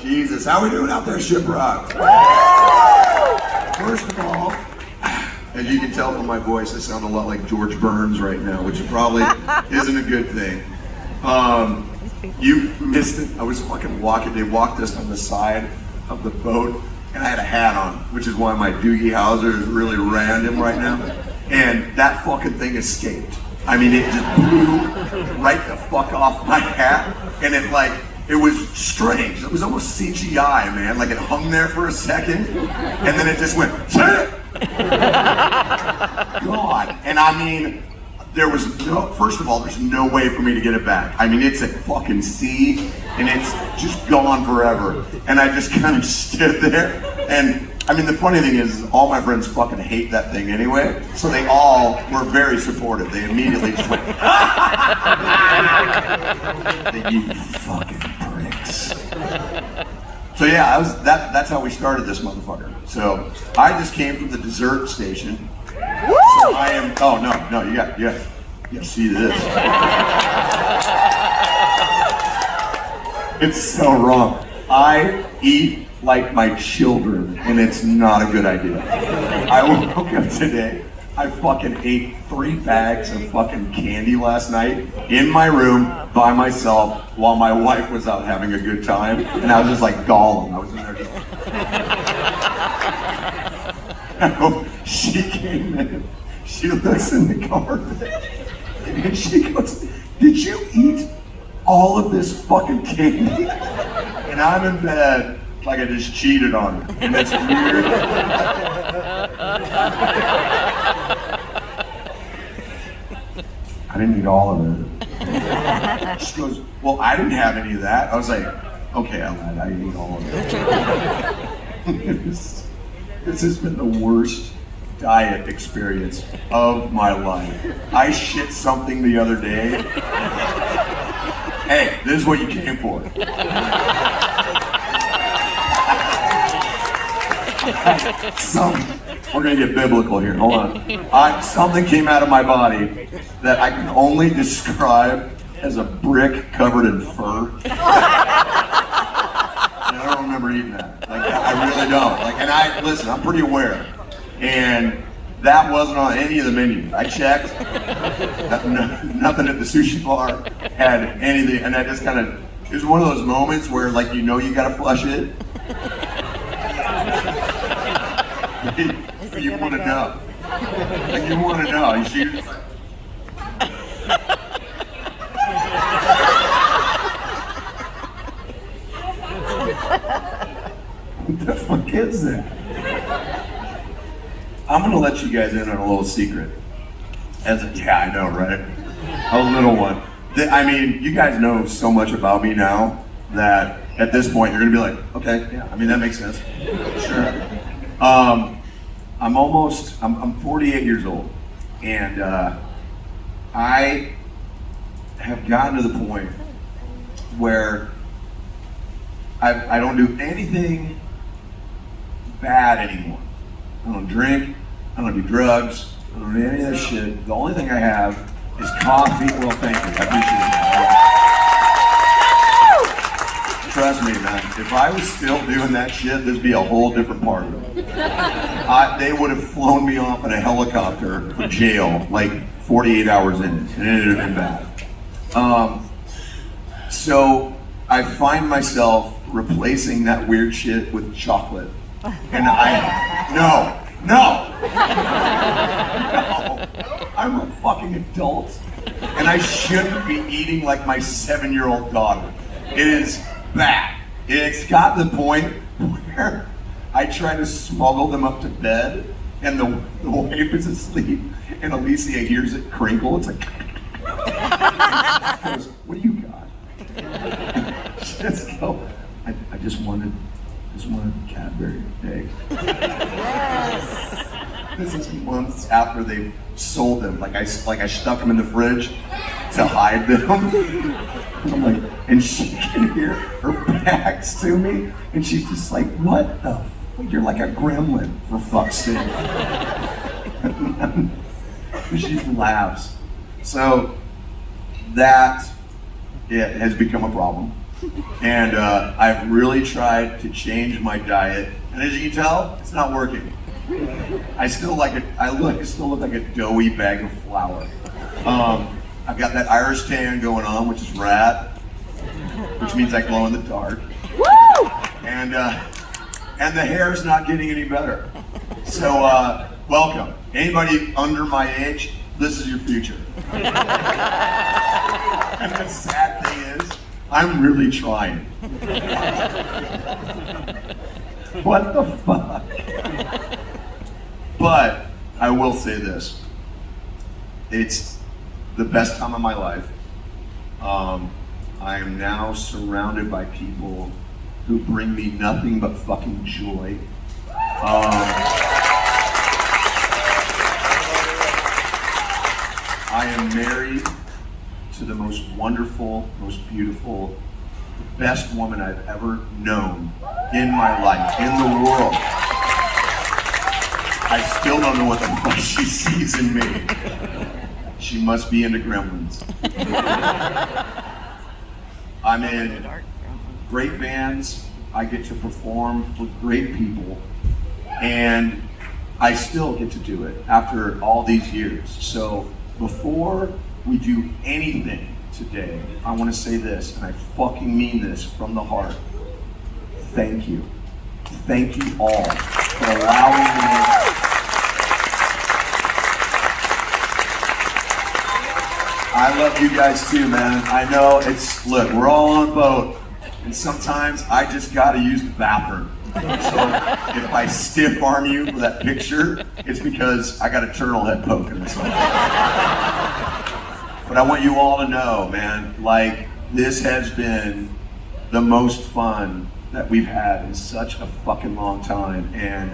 Jesus, how we doing out there, ShipRocked? First of all, as you can tell from my voice, I sound a lot like George Burns right now, which probably isn't a good thing. You missed it. I was fucking walking. They walked us on the side of the boat, and I had a hat on, which is why my Doogie Howser is really random right now. And that fucking thing escaped. I mean, it just blew right the fuck off my hat, and it was strange. It was almost CGI, man. Like it hung there for a second, and then it just went, God. And I mean, first of all, there's no way for me to get it back. I mean, it's at fucking sea, and it's just gone forever. And I just kind of stood there, and I mean, the funny thing is, all my friends fucking hate that thing anyway, so they all were very supportive. They immediately just went, you fucking pricks. So yeah, that's how we started this motherfucker. So I just came from the dessert station. So I am, oh no, you gotta see this. It's so wrong. I eat like my children, and it's not a good idea. I woke up today, I fucking ate 3 bags of fucking candy last night in my room by myself while my wife was out having a good time, and I was just like Gollum. I was in there just... She came in, she looks in the cupboard, and she goes, "Did you eat all of this fucking candy?" And I'm in bed like I just cheated on her, and it's weird. I didn't eat all of it. She goes, "Well, I didn't have any of that." I was like, "Okay, I lied. I ate all of it." This has been the worst diet experience of my life. I shit something the other day. Hey, this is what you came for. We're gonna get biblical here, hold on. Something came out of my body that I can only describe as a brick covered in fur. And I don't remember eating that. Like, I really don't. Like, listen, I'm pretty aware. And that wasn't on any of the menus. I checked. Nothing at the sushi bar had anything, and I just kind of, it was one of those moments where, like, you know you gotta flush it. You want to know. Like, you want to know. She was like, what the fuck is that? I'm gonna let you guys in on a little secret. Yeah, I know, right? A little one. I mean, you guys know so much about me now that at this point you're gonna be like, okay, yeah, I mean, that makes sense. Sure. I'm 48 years old, and I have gotten to the point where I don't do anything bad anymore. I don't drink, I don't do drugs, I don't do any of that shit. The only thing I have is coffee. Well, thank you, I appreciate it. Trust me, man, if I was still doing that shit, there'd be a whole different party. They would have flown me off in a helicopter for jail like 48 hours in, and it would have been bad. So I find myself replacing that weird shit with chocolate. And no, I'm a fucking adult, and I shouldn't be eating like my 7-year-old daughter. It is bad. It's got to the point where I try to smuggle them up to bed, and the wife is asleep, and Alicia hears it crinkle. It's like, she goes, "What do you got?" She just go, I just wanted Cadbury egg. Yes. This is months after they sold them. Like I stuck them in the fridge to hide them. I'm like, and she can hear her backs to me, and she's just like, "What the fuck? You're like a gremlin, for fuck's sake." She laughs. So that has become a problem. And I've really tried to change my diet, and as you can tell, it's not working. I still look like a doughy bag of flour. I've got that Irish tan going on, which is rad, which means I glow in the dark. And the hair's not getting any better. So welcome. Anybody under my age, this is your future. And the sad thing is, I'm really trying. What the fuck? But I will say this. It's the best time of my life. I am now surrounded by people who bring me nothing but fucking joy. I am married to the most wonderful, most beautiful, best woman I've ever known in my life, in the world. I still don't know what the fuck she sees in me. She must be into gremlins. I'm in great bands. I get to perform for great people. And I still get to do it after all these years. So before we do anything today, I want to say this, and I fucking mean this from the heart. Thank you. Thank you all for allowing me. I love you guys too, man. I know look, we're all on a boat, and sometimes I just gotta use the bathroom. So if I stiff arm you for that picture, it's because I got a turtle head poking or something. But I want you all to know, man, like, this has been the most fun that we've had in such a fucking long time, and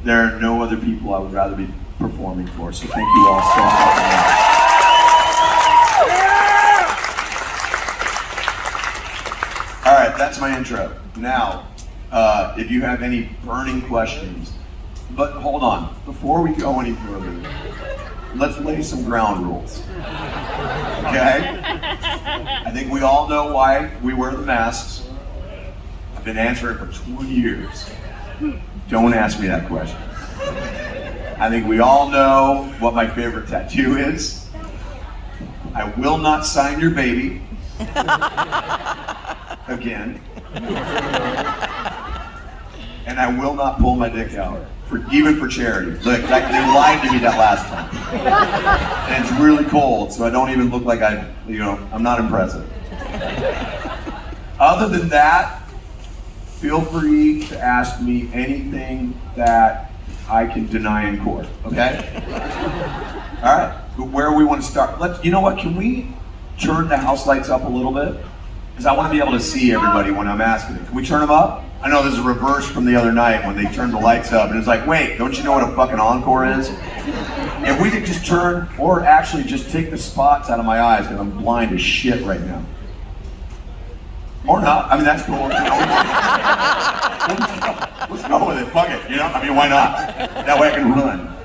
there are no other people I would rather be performing for. So thank you all so much. All right, that's my intro. Now, if you have any burning questions, but hold on, before we go any further, let's lay some ground rules, okay? I think we all know why we wear the masks. I've been answering for 20 years. Don't ask me that question. I think we all know what my favorite tattoo is. I will not sign your baby. Again. And I will not pull my dick out, even for charity. Look, they lied to me that last time. And it's really cold, so I don't even look like I'm not impressive. Other than that, feel free to ask me anything that I can deny in court, okay? All right, where we want to start? You know what, can we turn the house lights up a little bit? Because I want to be able to see everybody when I'm asking it. Can we turn them up? I know there's a reverse from the other night when they turned the lights up and it's like, wait, don't you know what a fucking encore is? If we could just turn, or actually just take the spots out of my eyes because I'm blind as shit right now. Or not, I mean, that's cool. Let's go with it, fuck it, I mean, why not? That way I can run.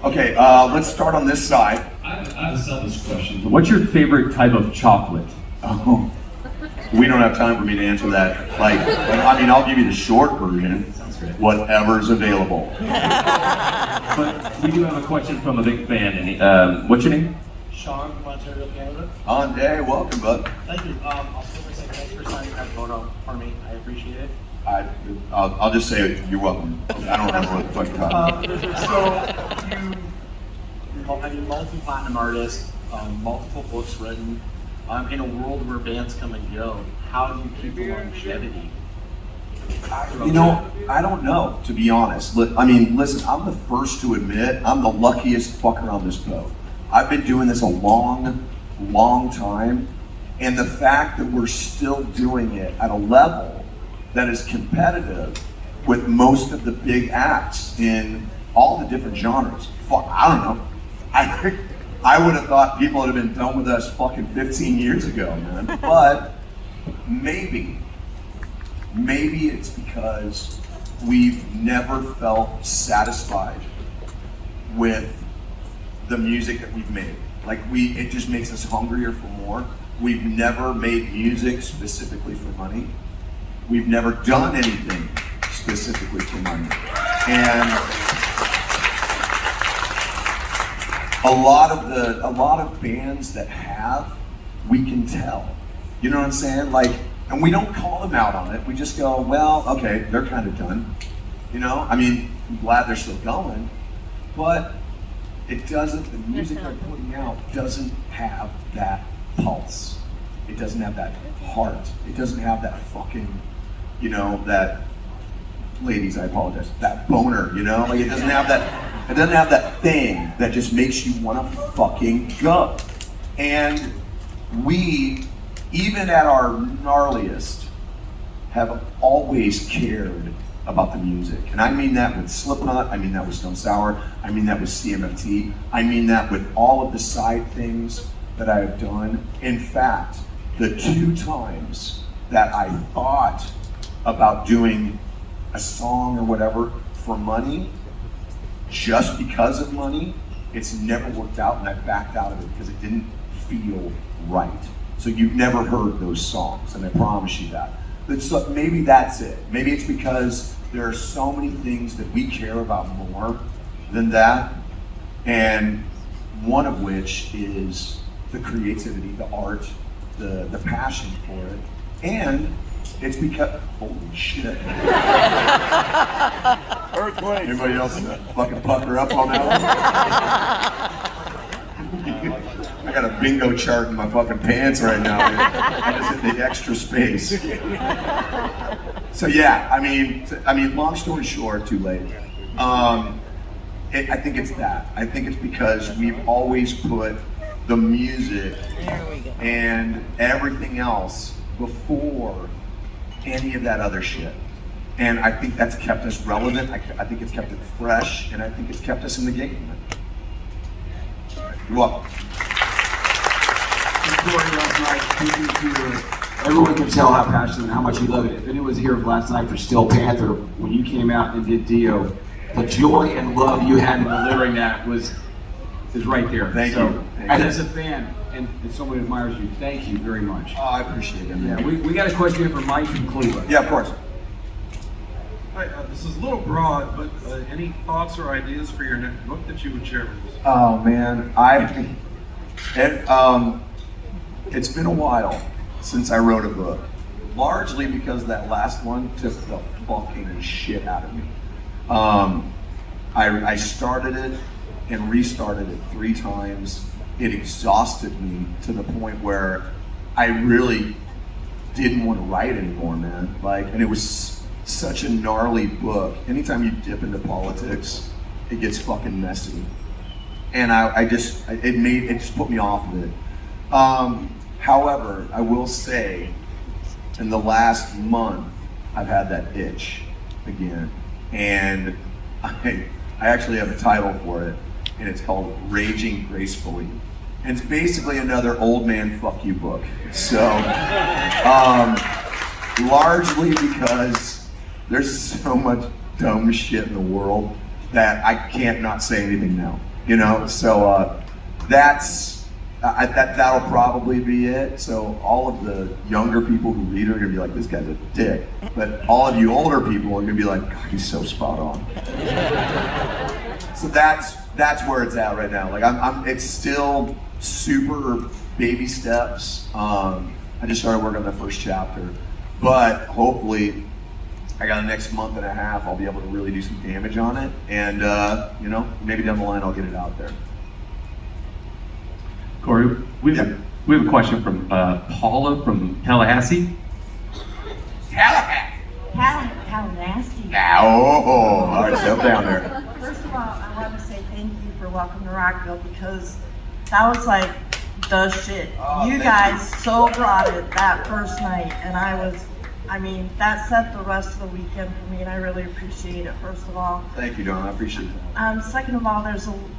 Okay, let's start on this side. I have a selfish question. What's your favorite type of chocolate? Oh, we don't have time for me to answer that. I mean, I'll give you the short version. Sounds great. Whatever's available. But we do have a question from a big fan. And what's your name? Sean from Ontario, Canada. Hey, welcome, bud. Thank you. I'll start by saying thanks for signing that photo for me. I appreciate it. I'll just say you're welcome. I don't remember what the fuck you're talking about. So, you're a multi-platinum artist, multiple books written. In a world where bands come and go, how do you keep the longevity? I don't know, to be honest. I mean, listen, I'm the first to admit I'm the luckiest fucker on this boat. I've been doing this a long, long time, and the fact that we're still doing it at a level that is competitive with most of the big acts in all the different genres. Fuck, I don't know. I would have thought people would have been done with us fucking 15 years ago, man. But maybe it's because we've never felt satisfied with the music that we've made. It just makes us hungrier for more. We've never made music specifically for money. We've never done anything specifically for money. And a lot of bands that have, we can tell. You know what I'm saying? Like, and we don't call them out on it. We just go, well, okay, they're kind of done. You know? I mean, I'm glad they're still going, but it doesn't, the music they're putting out doesn't have that pulse. It doesn't have that heart. It doesn't have that fucking, you know, that, ladies, I apologize, that boner, you know? Like, it doesn't have that thing that just makes you want to fucking go. And we, even at our gnarliest, have always cared about the music. And I mean that with Slipknot, I mean that with Stone Sour, I mean that with CMFT, I mean that with all of the side things that I have done. In fact, the 2 times that I thought about doing a song or whatever for money, just because of money, it's never worked out, and I backed out of it because it didn't feel right. So you've never heard those songs, and I promise you that. But so maybe that's it. Maybe it's because there are so many things that we care about more than that, and one of which is the creativity, the art, the passion for it, and it's because, holy shit. Earthquake. Anybody else fucking pucker up on that one? I got a bingo chart in my fucking pants right now. I just hit the extra space. So yeah, I mean, long story short, too late. I think it's that. I think it's because we've always put the music and everything else before any of that other shit. And I think that's kept us relevant, I think it's kept it fresh, and I think it's kept us in the game. You're welcome. Last night, speaking to everyone can tell how passionate and how much you love it. If anyone was here last night for Steel Panther, when you came out and did Dio, the joy and love you had in delivering that is right there. Thank you. And as a fan, and someone who admires you, thank you very much. Oh, I appreciate it. Yeah, we got a question here from Mike from Cleveland. Yeah, of course. Hi, this is a little broad, but any thoughts or ideas for your next book that you would share with us? Oh man, it's been a while since I wrote a book, largely because that last one took the fucking shit out of me. I started it and restarted it 3 times. It exhausted me to the point where I really didn't want to write anymore, man. Like, and it was such a gnarly book. Anytime you dip into politics, it gets fucking messy. And it just put me off of it. However, I will say, in the last month, I've had that itch again. And I actually have a title for it, and it's called Raging Gracefully. And it's basically another old man fuck you book. So, largely because there's so much dumb shit in the world that I can't not say anything now, you know? So that'll probably be it. So all of the younger people who read it are gonna be like, this guy's a dick. But all of you older people are gonna be like, God, he's so spot on. So that's where it's at right now. Like it's still super baby steps. I just started working on the first chapter, but hopefully I got the next month and a half, I'll be able to really do some damage on it. And you know, maybe down the line I'll get it out there. Corey, we have a question from Paula from Tallahassee. Tallahassee. Oh, all right, settle down there. First of all, I want to say thank you for Welcome to Rockville, because that was like the shit. You guys so brought it that first night, and that set the rest of the weekend for me, and I really appreciate it, first of all. Thank you, Don, I appreciate that. Second of all,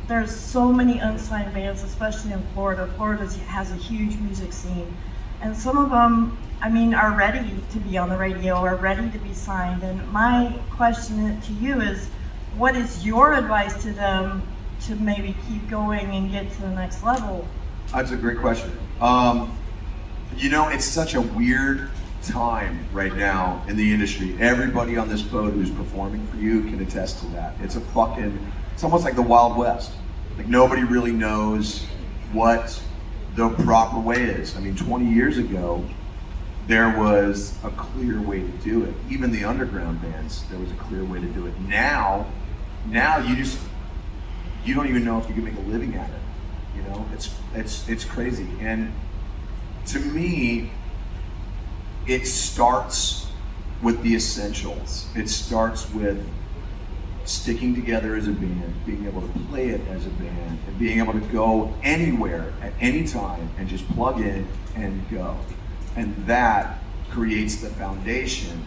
there's so many unsigned bands, especially in Florida. Florida has a huge music scene, and some of them, are ready to be on the radio, are ready to be signed. And my question to you is, what is your advice to them to maybe keep going and get to the next level? That's a great question. You know, it's such a weird time right now in the industry. Everybody on this boat who's performing for you can attest to that. It's almost like the Wild West. Like nobody really knows what the proper way is. I mean, 20 years ago, there was a clear way to do it. Even the underground bands, there was a clear way to do it. Now you don't even know if you can make a living at it. You know, it's crazy. And to me, it starts with the essentials. It starts with sticking together as a band, being able to play it as a band, and being able to go anywhere at any time and just plug in and go. And that creates the foundation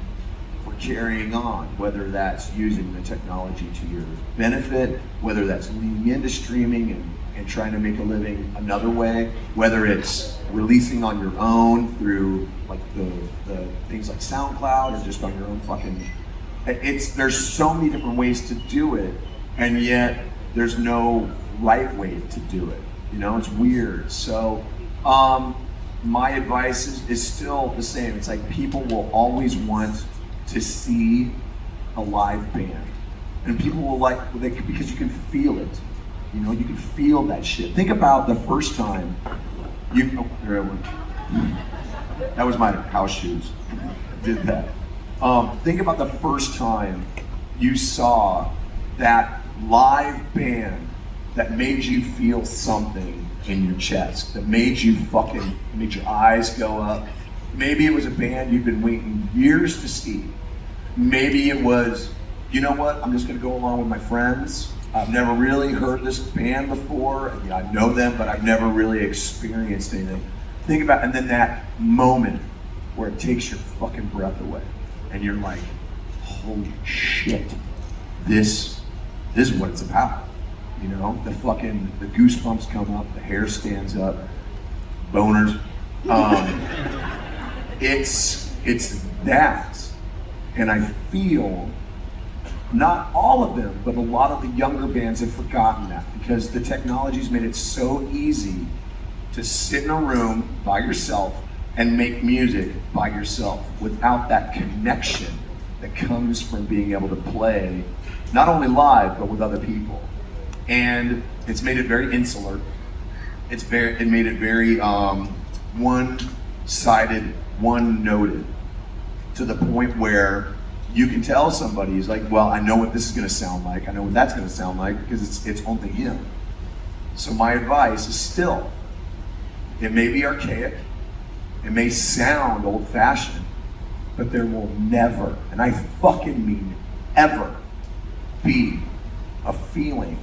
for carrying on, whether that's using the technology to your benefit, whether that's leaning into streaming and trying to make a living another way, whether it's releasing on your own through like the things like SoundCloud or just on your own fucking, there's so many different ways to do it, and yet there's no right way to do it. You know, it's weird. So my advice is still the same. It's like people will always want to see a live band, and people will because you can feel it. You know, you can feel that shit. Think about the first time that was my house shoes. Did that. Think about the first time you saw that live band that made you feel something in your chest, that made your eyes go up. Maybe it was a band you've been waiting years to see. Maybe it was, you know what, I'm just gonna go along with my friends. I've never really heard this band before. I know them, but I've never really experienced anything. Think about, and then that moment where it takes your fucking breath away, and you're like, holy shit, this is what it's about. You know, the goosebumps come up, the hair stands up, boners. It's that, and I feel not all of them, but a lot of the younger bands have forgotten that because the technology's made it so easy to sit in a room by yourself and make music by yourself without that connection that comes from being able to play not only live but with other people. And it's made it very insular. It made it very one-sided, one-noted, to the point where you can tell somebody is like, well, I know what this is going to sound like. I know what that's going to sound like because it's only him. So my advice is still, it may be archaic, it may sound old-fashioned, but there will never, and I fucking mean ever, be a feeling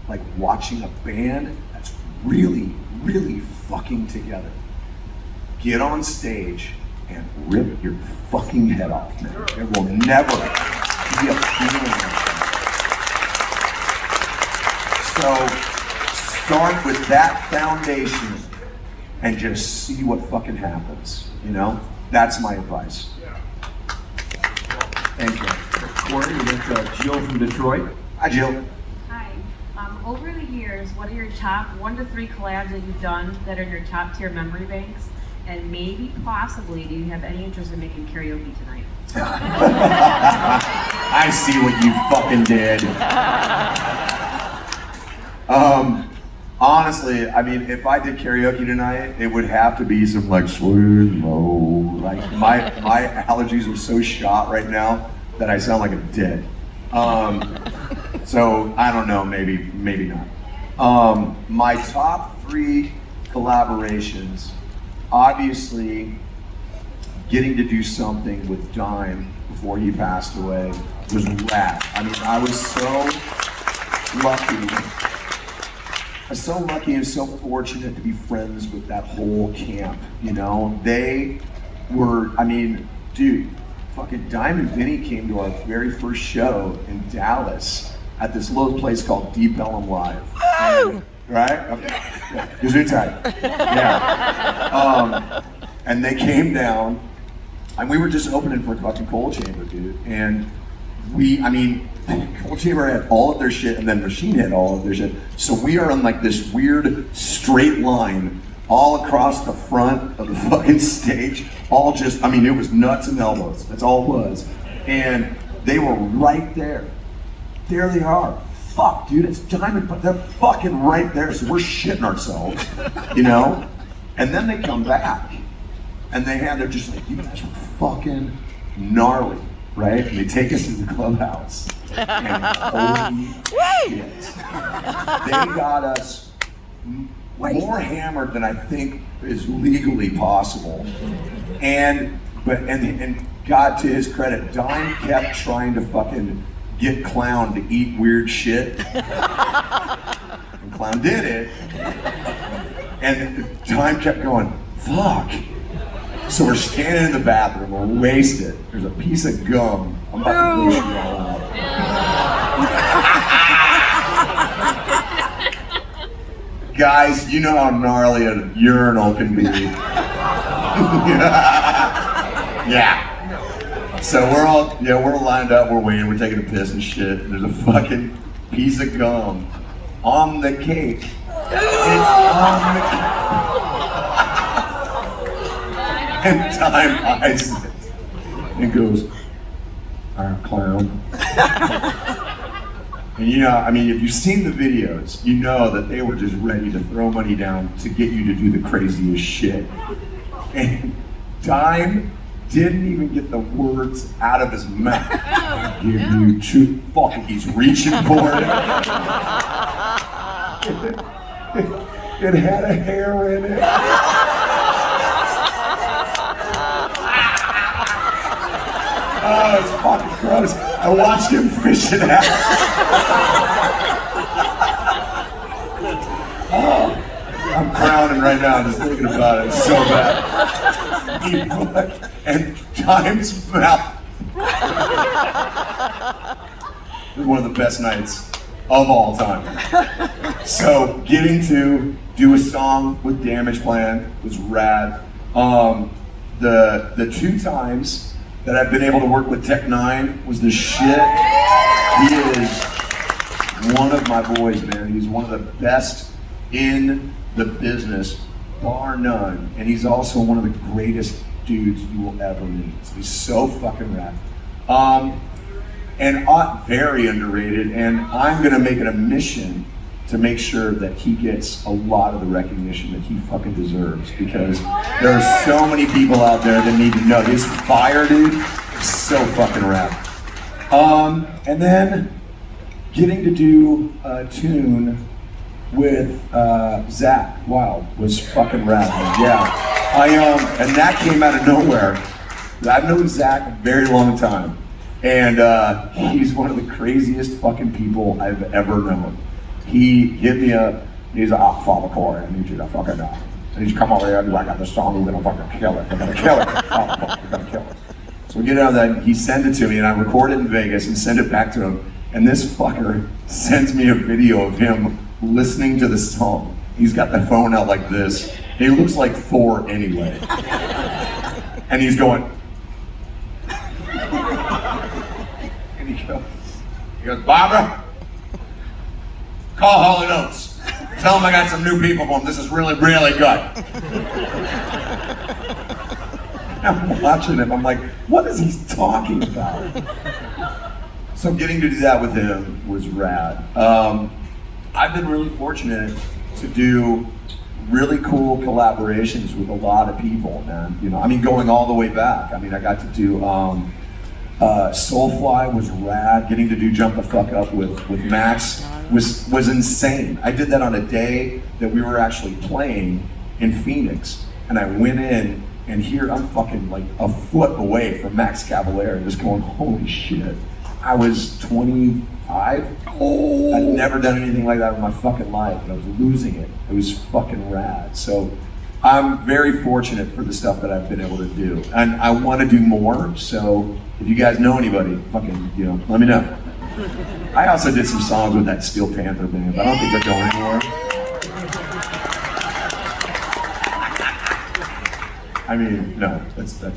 like watching a band that's really, really fucking together. Get on stage and rip your fucking head off, man. There will never be a feeling like that. So start with that foundation and just see what fucking happens, you know? That's my advice. Thank you. Corey, we got Jill from Detroit. Hi, Jill. Hi. Over the years, what are your top 1 to 3 collabs that you've done that are your top tier memory banks? And maybe, possibly, do you have any interest in making karaoke tonight? I see what you fucking did. Honestly, I mean, if I did karaoke tonight, it would have to be some like sweet low. Like my allergies are so shot right now that I sound like a dick. So I don't know, maybe not. My top 3 collaborations, obviously, getting to do something with Dime before he passed away was rad. I mean, I was so lucky and so fortunate to be friends with that whole camp, you know? They were, I mean, dude, fucking Dime and Vinny came to our very first show in Dallas at this little place called Deep Ellum Live. Oh! Right? Okay. Yeah. Gesundheit. Yeah. And they came down, and we were just opening for fucking Cold Chamber, dude. And Cold Chamber had all of their shit, and then Machine had all of their shit. So we are on like this weird straight line all across the front of the fucking stage, all just, I mean, it was nuts and elbows. That's all it was. And they were right there. There they are. Fuck, dude, it's Diamond, but they're fucking right there, so we're shitting ourselves, you know? And then they come back, and they're just like, you guys were fucking gnarly, right? And they take us to the clubhouse, and holy shit, they got us more hammered than I think is legally possible. And God, to his credit, Dime kept trying to fucking get Clown to eat weird shit. And Clown did it. And Dime kept going, fuck. So we're standing in the bathroom, we're wasted. There's a piece of gum. I'm about to push you all out. Guys, you know how gnarly a urinal can be. Yeah. So we're lined up, we're waiting, we're taking a piss and shit. And there's a fucking piece of gum on the cake. It's on the cake. And Time eyes it and goes, all right, Clown. And you know, I mean, if you've seen the videos, you know that they were just ready to throw money down to get you to do the craziest shit. And Dime didn't even get the words out of his mouth. Give you two fucking, he's reaching for it. It had a hair in it. Oh, it's fucking gross. I watched him fish it out. Oh, I'm crowning right now just thinking about it. It's so bad. And Time's mouth. It was one of the best nights of all time. So getting to do a song with Damage Plan was rad. The 2 times that I've been able to work with Tech 9 was the shit. He is one of my boys, man. He's one of the best in the business, bar none. And he's also one of the greatest dudes you will ever meet. So he's so fucking rad. And very underrated, and I'm gonna make it a mission to make sure that he gets a lot of the recognition that he fucking deserves, because there are so many people out there that need to know. His fire, dude, is so fucking rad. And then getting to do a tune with Zach Wild was fucking rad, man. Yeah, and that came out of nowhere. I've known Zach a very long time, and he's one of the craziest fucking people I've ever known. He hit me up, and he's like, oh, Father Corey, I need you to fucking I need you to come over here, I got this song, we're gonna fucking kill it, we're gonna kill it, oh, we're gonna kill it. So we get out of that, he sent it to me, and I record it in Vegas and send it back to him, and this fucker sends me a video of him listening to the song. He's got the phone out like this. He looks like Thor anyway. And he's going, and he goes, Barbara, call Hall & Oates. Tell him I got some new people for him. This is really, really good. I'm watching him. I'm like, what is he talking about? So getting to do that with him was rad. I've been really fortunate to do really cool collaborations with a lot of people, man. You know, I mean, going all the way back. I mean, I got to do Soulfly was rad. Getting to do Jump the Fuck Up with Max was insane. I did that on a day that we were actually playing in Phoenix, and I went in, and here I'm fucking like a foot away from Max Cavalera, just going, holy shit. I was 25. I'd never done anything like that in my fucking life, and I was losing it. It was fucking rad. So I'm very fortunate for the stuff that I've been able to do, and I want to do more. So if you guys know anybody, fucking, you know, let me know. I also did some songs with that Steel Panther band, but I don't think they're going anywhere. I mean, no, that's cool.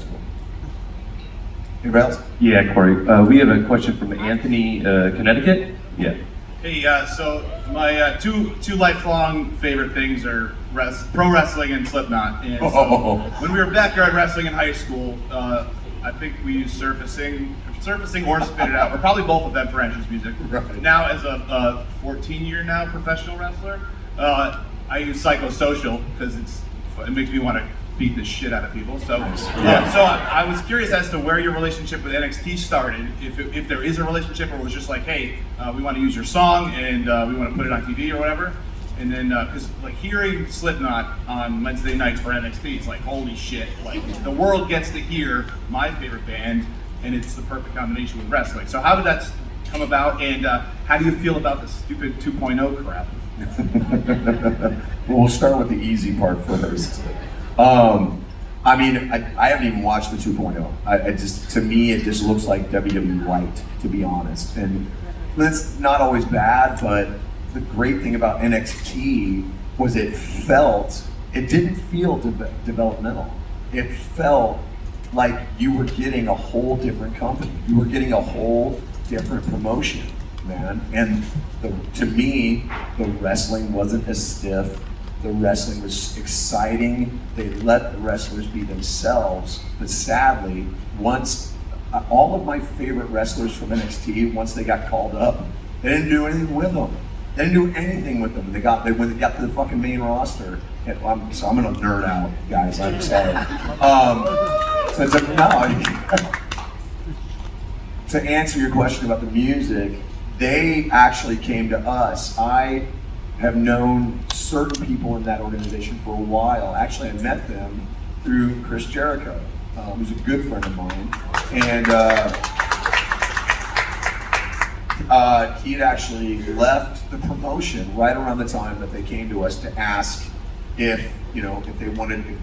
Anybody else? Yeah, Corey. We have a question from Anthony, Connecticut. Yeah. Hey, so my two lifelong favorite things are pro wrestling and Slipknot. And so when we were backyard wrestling in high school, I think we used surfacing or spit it out, or probably both of them for entrance music. Right. Now, as a 14-year now professional wrestler, I use psychosocial because it makes me want to beat the shit out of people. So, so I was curious as to where your relationship with NXT started. If there is a relationship, or it was just like, hey, we want to use your song and we want to put it on TV or whatever. And then, because like hearing Slipknot on Wednesday nights for NXT, it's like, holy shit! Like the world gets to hear my favorite band, and it's the perfect combination with wrestling. So how did that come about, and how do you feel about the stupid 2.0 crap? Well, we'll start with the easy part first. I mean, I haven't even watched the 2.0. To me, it just looks like WWE Light, to be honest. And that's not always bad, but the great thing about NXT was it didn't feel developmental. It felt like you were getting a whole different company. You were getting a whole different promotion, man. And to me, the wrestling wasn't as stiff. The wrestling was exciting. They let the wrestlers be themselves. But sadly, once all of my favorite wrestlers from NXT, once they got called up, they didn't do anything with them. They didn't do anything with them. When they got to the fucking main roster. And so I'm gonna nerd out, guys. I'm sorry. To answer your question about the music, they actually came to us. I have known certain people in that organization for a while. Actually, I met them through Chris Jericho, who's a good friend of mine. And he had actually left the promotion right around the time that they came to us to ask if we wanted to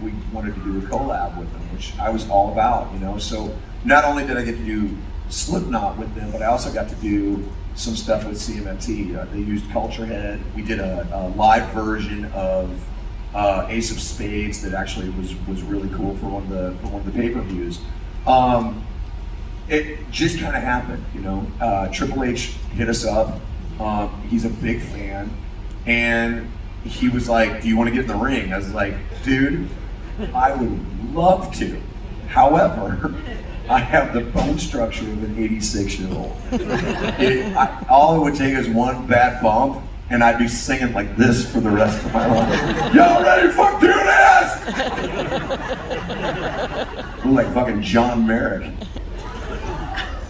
do a collab with them, which I was all about, So not only did I get to do Slipknot with them, but I also got to do some stuff with CMMT. They used Culture Head. We did a live version of Ace of Spades that actually was really cool for one of the pay-per-views. It just kind of happened, Triple H hit us up. He's a big fan, and he was like, "Do you want to get in the ring?" I was like, "Dude, I would love to. However, I have the bone structure of an 86-year-old. All it would take is one bad bump, and I'd be singing like this for the rest of my life. Y'all ready to fuck do this? We're like fucking John Merrick.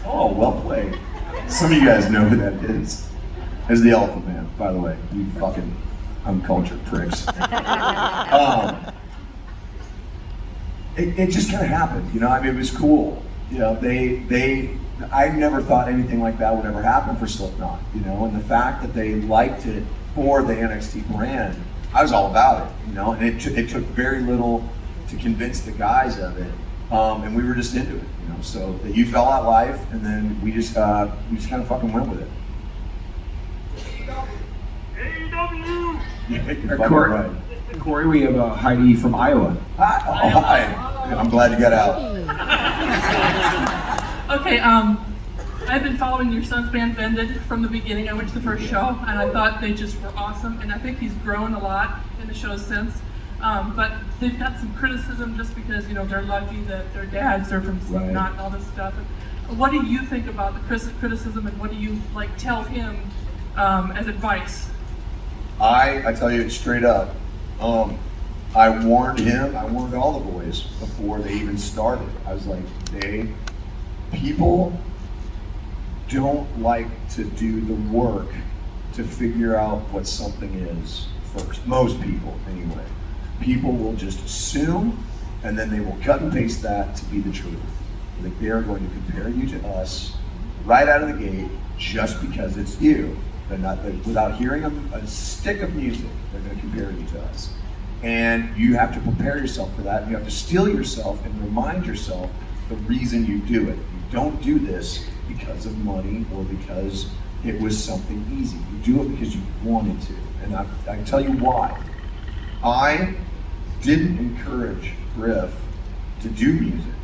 Oh, well played. Some of you guys know who that is. It's the Elephant Man, by the way. You fucking uncultured pricks. It just kind of happened, it was cool. I never thought anything like that would ever happen for Slipknot, and the fact that they liked it for the NXT brand, I was all about it, and it took very little to convince the guys of it, and we were just into it, so they used All Out Life, and then we just kind of fucking went with it. AEW! Yeah, you're fucking right. Corey, we have Heidi from Iowa. Hi. I'm glad you got out. Okay, I've been following your son's band Vended from the beginning. I went to the first show, and I thought they just were awesome, and I think he's grown a lot in the shows since. But they've got some criticism just because, they're lucky that their dads are from Slipknot and all this stuff. And what do you think about the criticism, and what do you tell him as advice? I tell you straight up, I warned him, I warned all the boys before they even started. I was like, people don't like to do the work to figure out what something is first. Most people, anyway. People will just assume, and then they will cut and paste that to be the truth. Like they are going to compare you to us right out of the gate just because it's you. They're not, without hearing a stick of music, they're going to compare you to us. And you have to prepare yourself for that. And you have to steel yourself and remind yourself the reason you do it. You don't do this because of money or because it was something easy. You do it because you wanted to. And I can tell you why. I didn't encourage Griff to do music.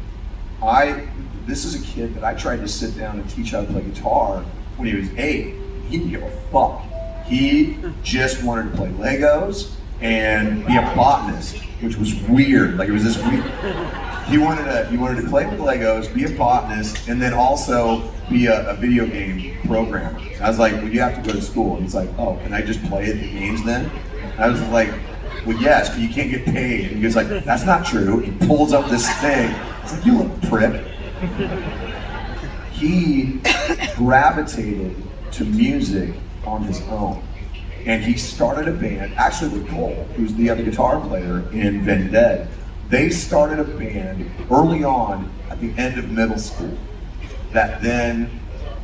This is a kid that I tried to sit down and teach how to play guitar when he was 8. he didn't give a fuck. He just wanted to play Legos and be a botanist, which was weird. Like, it was this weird. He wanted to play with Legos, be a botanist, and then also be a video game programmer. I was like, well, you have to go to school. And he's like, oh, can I just play the games then? And I was like, well, yes, but you can't get paid. And he was like, that's not true. He pulls up this thing. It's like, you little prick. He gravitated to music on his own. And he started a band, actually with Cole, who's the other guitar player in Vendetta. They started a band early on at the end of middle school that then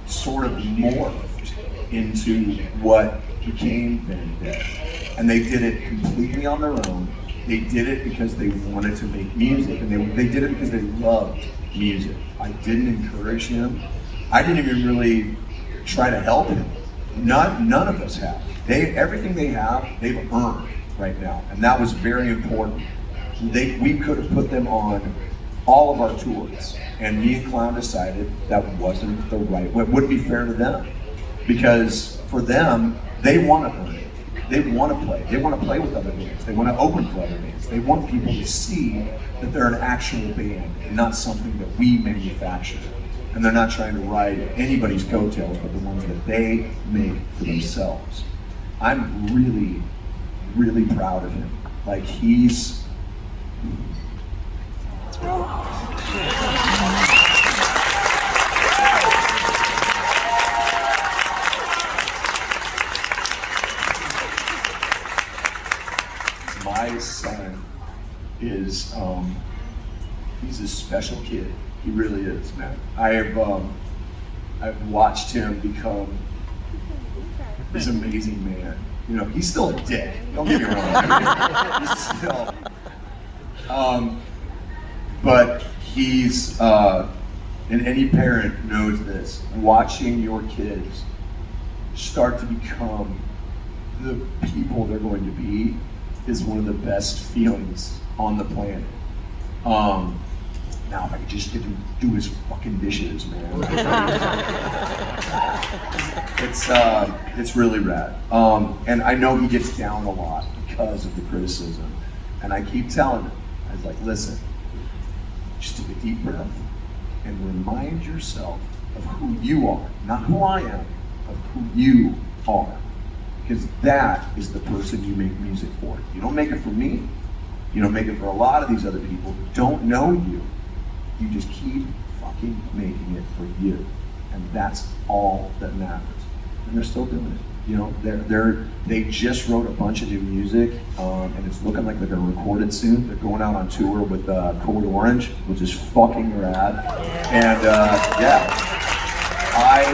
sort of morphed into what became Vendetta. And they did it completely on their own. They did it because they wanted to make music, and they did it because they loved music. I didn't encourage him. I didn't even really try to help him. None of us have. Everything they have, they've earned right now, and that was very important. We could have put them on all of our tours, and me and Clown decided that wasn't the right way. It wouldn't be fair to them, because for them, they want to earn it. They want to play. They want to play with other bands. They want to open for other bands. They want people to see that they're an actual band and not something that we manufacture. And they're not trying to ride anybody's coattails, but the ones that they make for themselves. I'm really, really proud of him. Like, he's... My son is, he's a special kid. He really is, man. I've watched him become this amazing man. You know, he's still a dick. Don't get me wrong. He's still, but he's, and any parent knows this, watching your kids start to become the people they're going to be is one of the best feelings on the planet. Now, if I could just get him to do his fucking dishes, man. It's really rad. And I know he gets down a lot because of the criticism. And I keep telling him, I was like, listen, just take a deep breath and remind yourself of who you are, not who I am, of who you are. Because that is the person you make music for. You don't make it for me. You don't make it for a lot of these other people who don't know you. You just keep fucking making it for you. And that's all that matters. And they're still doing it. You know, they just wrote a bunch of new music, and it's looking like they're gonna record it soon. They're going out on tour with Code Orange, which is fucking rad. And yeah, I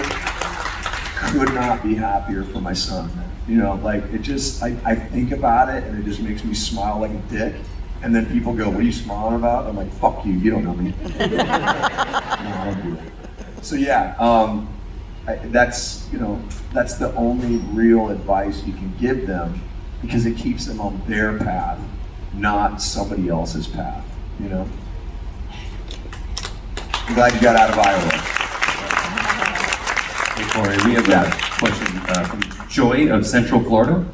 could not be happier for my son. You know, like, it just, I think about it and it just makes me smile like a dick. And then people go, what are you smiling about? I'm like, fuck you, you don't know me. No, I don't do it. So yeah, that's the only real advice you can give them, because it keeps them on their path, not somebody else's path, you know? I'm glad you got out of Iowa. Hey, Corey, we have a question from Joy of Central Florida.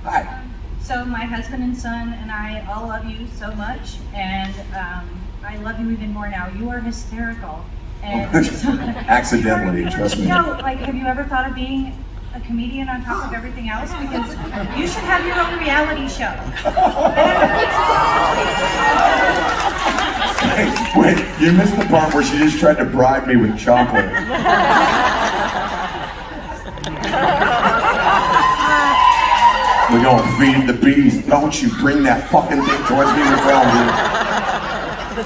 Hi. So my husband and son and I all love you so much, and I love you even more now. You are hysterical. And so, Accidentally, trust me. No, like, have you ever thought of being a comedian on top of everything else? Because you should have your own reality show. Wait, you missed the part where she just tried to bribe me with chocolate. We're gonna feed the bees. Don't you bring that fucking thing towards me with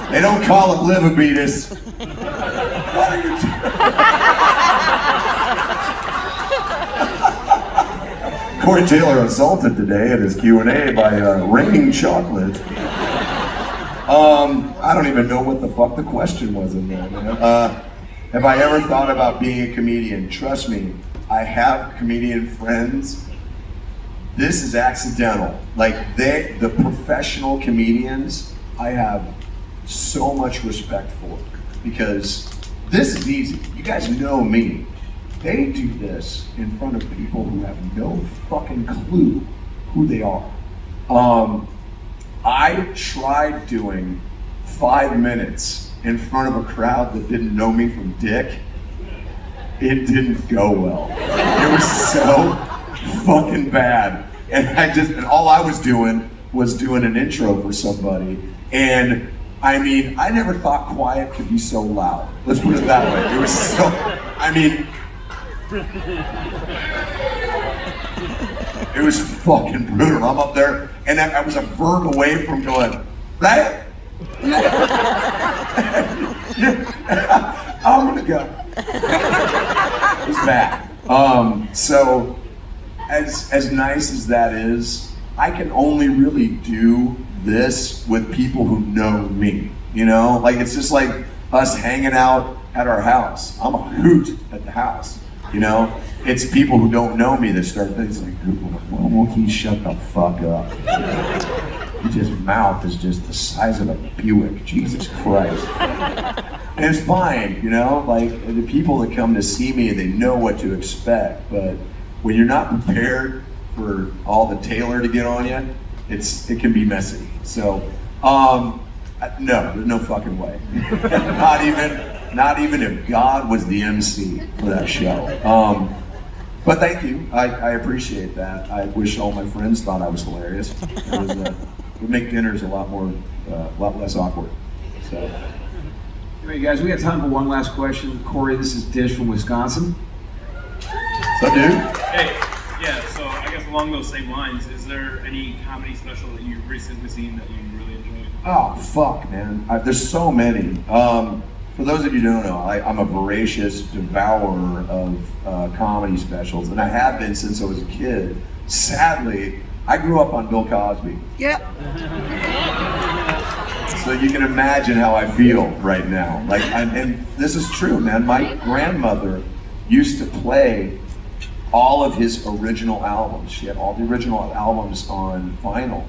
dude. They don't call it liver-beatus. What are you doing? Corey Taylor assaulted today at his Q&A by raining chocolate. I don't even know what the fuck the question was in there, man. Have I ever thought about being a comedian? Trust me, I have comedian friends. This is accidental. Like, the professional comedians, I have so much respect for, because this is easy. You guys know me. they do this in front of people who have no fucking clue who they are. I tried doing 5 minutes in front of a crowd that didn't know me from Dick. It didn't go well. It was so fucking bad. And all I was doing an intro for somebody. And I mean, I never thought quiet could be so loud. Let's put it that way. It was so, I mean, it was fucking brutal. I'm up there, and I was a vert away from going, right? I'm gonna go. It was bad. So, as nice as that is, I can only really do this with people who know me. You know, like it's just like us hanging out at our house. I'm a hoot at the house. You know, it's people who don't know me that start things like, why won't he shut the fuck up? His mouth is just the size of a Buick. Jesus Christ. And it's fine, you know, like the people that come to see me, they know what to expect, but when you're not prepared for all the Taylor to get on you, it can be messy. So, no, there's no fucking way. Not even if God was the MC for that show. But thank you, I appreciate that. I wish all my friends thought I was hilarious. It would make dinners a lot less awkward. So. Anyway, guys, we got time for one last question. Corey, this is Dish from Wisconsin. What's up, dude? Hey, yeah, so I guess along those same lines, is there any comedy special that you've recently seen that you really enjoyed? Oh, fuck, man. There's so many. For those of you who don't know, I'm a voracious devourer of comedy specials, and I have been since I was a kid. Sadly, I grew up on Bill Cosby. Yep. So you can imagine how I feel right now. Like, and this is true, man. My grandmother used to play all of his original albums. She had all the original albums on vinyl.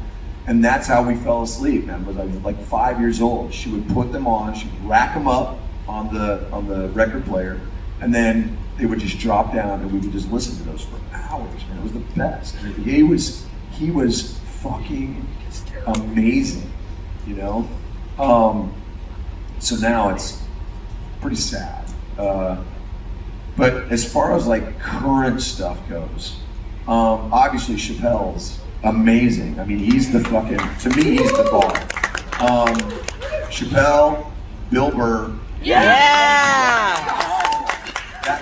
And that's how we fell asleep, man. I was like 5 years old. She would put them on, she'd rack them up on the record player, and then they would just drop down and we would just listen to those for hours, man. It was the best. He was fucking amazing, you know? So now it's pretty sad. But as far as like current stuff goes, obviously Chappelle's amazing. I mean, he's the fucking, to me, he's the bar. Chappelle, Bill Burr. Yeah!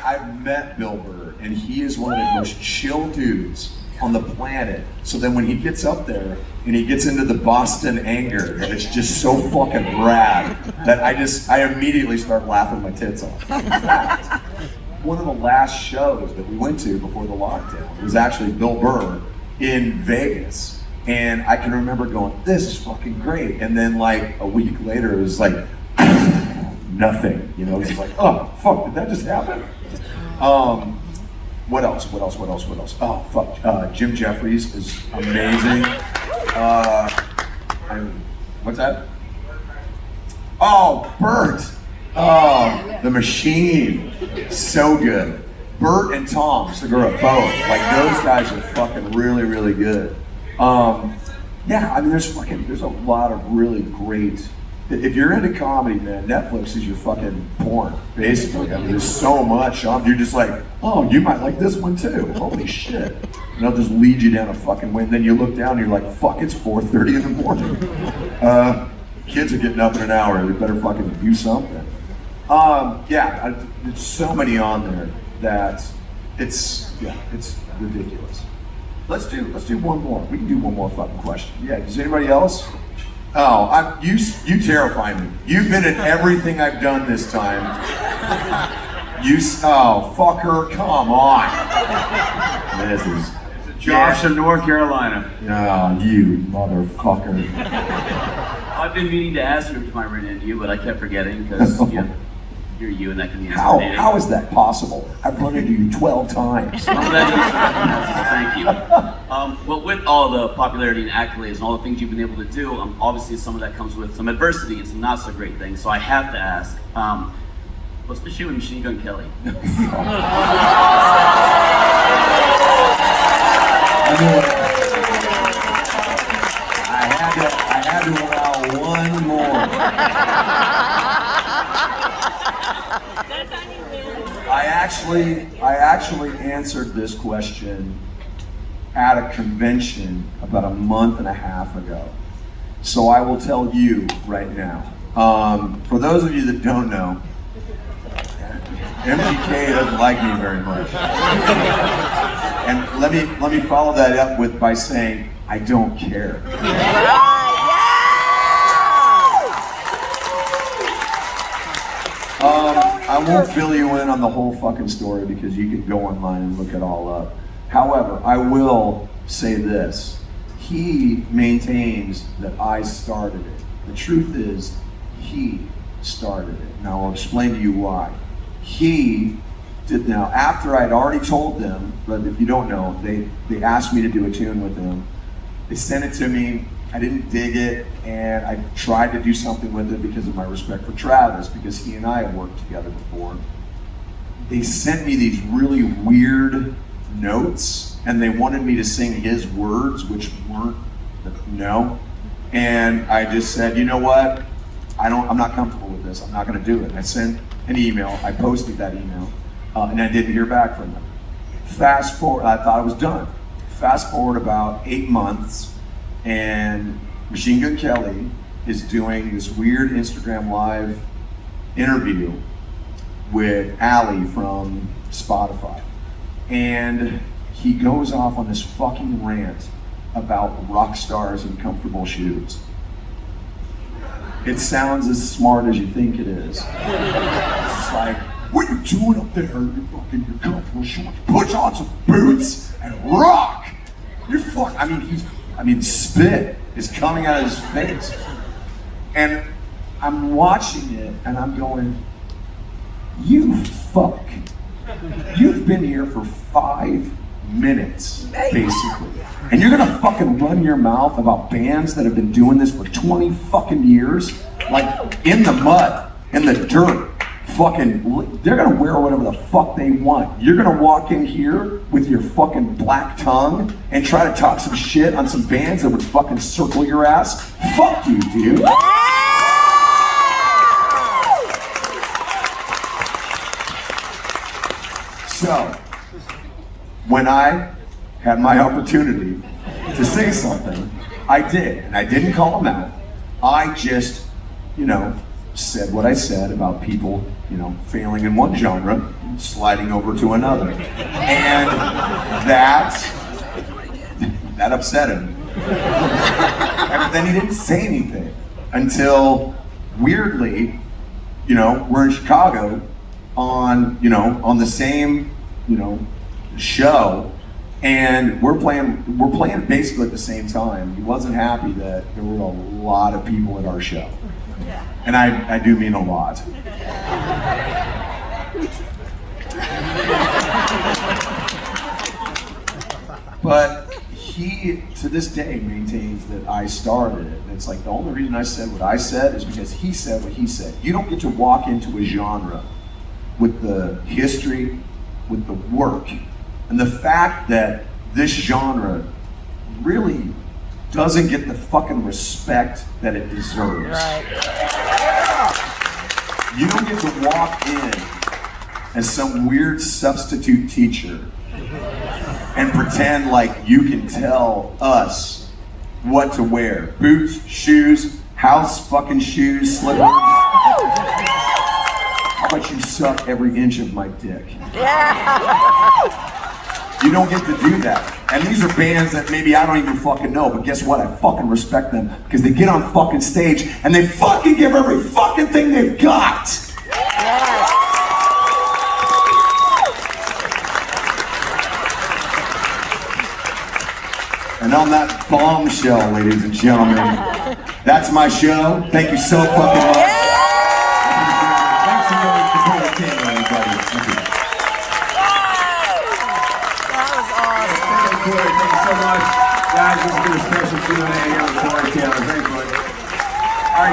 I've met Bill Burr, and he is one of the most chill dudes on the planet. So then when he gets up there and he gets into the Boston anger, and it's just so fucking rad that I immediately start laughing my tits off. In fact, one of the last shows that we went to before the lockdown was actually Bill Burr in Vegas. And I can remember going, this is fucking great. And then like a week later, it was like, nothing. You know, it's like, oh, fuck, did that just happen? What else? Oh, fuck, Jim Jeffries is amazing. What's that? Oh, Bert. Oh, the Machine. So good. Bert and Tom Segura, both. Like, those guys are fucking really, really good. Yeah, I mean, there's a lot of really great. If you're into comedy, man, Netflix is your fucking porn, basically. I mean, there's so much. You're just like, oh, you might like this one too. Holy shit. And they'll just lead you down a fucking way. And then you look down and you're like, fuck, it's 4:30 in the morning. Kids are getting up in an hour. They better fucking do something. Yeah, there's so many on there that it's ridiculous. Let's do one more. We can do one more fucking question. Yeah, does anybody else? Oh, you terrify me. You've been in everything I've done this time. Oh, fucker, come on. This is Josh from North Carolina. Oh, you motherfucker. I've been meaning to ask you if I ran into you, but I kept forgetting because you're you and that can be intimidating. How is that possible? I've run into you 12 times. Well, thank you. But with all the popularity and accolades and all the things you've been able to do, obviously some of that comes with some adversity and some not so great things. So I have to ask, What's the shit with Machine Gun Kelly? I had to allow one more. I actually answered this question at a convention about a month and a half ago. So I will tell you right now. For those of you that don't know, MGK doesn't like me very much. And let me follow that up by saying, I don't care. I won't fill you in on the whole fucking story because you can go online and look it all up. However, I will say this. He maintains that I started it. The truth is, he started it. Now I'll explain to you why. He did. Now, after I'd already told them, but if you don't know, they asked me to do a tune with them. They sent it to me. I didn't dig it, and I tried to do something with it because of my respect for Travis, because he and I had worked together before. They sent me these really weird notes, and they wanted me to sing his words, which weren't no. And I just said, you know what? I'm not comfortable with this. I'm not going to do it. And I sent an email. I posted that email, and I didn't hear back from them. Fast forward, I thought I was done. Fast forward about 8 months, and Machine Gun Kelly is doing this weird Instagram live interview with Ali from Spotify. And he goes off on this fucking rant about rock stars and comfortable shoes. It sounds as smart as you think it is. It's like, what are you doing up there? You're fucking your comfortable shoes. Put on some boots and rock. You're fucking, I mean, spit is coming out of his face. And I'm watching it and I'm going, you fuck. You've been here for 5 minutes, basically. And you're gonna fucking run your mouth about bands that have been doing this for 20 fucking years? Like, in the mud, in the dirt, fucking, they're gonna wear whatever the fuck they want. You're gonna walk in here with your fucking black tongue and try to talk some shit on some bands that would fucking circle your ass? Fuck you, dude. So, when I had my opportunity to say something, I did. And I didn't call them out. I just, said what I said about people, failing in one genre, sliding over to another. And that upset him. And then he didn't say anything until, weirdly, we're in Chicago on the same, show, and we're playing basically at the same time. He wasn't happy that there were a lot of people at our show. And I do mean a lot. But he, to this day, maintains that I started it. And it's like, the only reason I said what I said is because he said what he said. You don't get to walk into a genre with the history, with the work, and the fact that this genre really doesn't get the fucking respect that it deserves. Right. You don't get to walk in as some weird substitute teacher and pretend like you can tell us what to wear. Boots, shoes, house fucking shoes, slippers. How about you suck every inch of my dick? You don't get to do that. And these are bands that maybe I don't even fucking know, but guess what? I fucking respect them because they get on fucking stage and they fucking give every fucking thing they've got. And on that bombshell, ladies and gentlemen, that's my show. Thank you so fucking much. Thanks for everybody. Thank you. Thank you so much. Guys, this has been a special Q&A here on Corey Taylor. Thank you. All right, guys.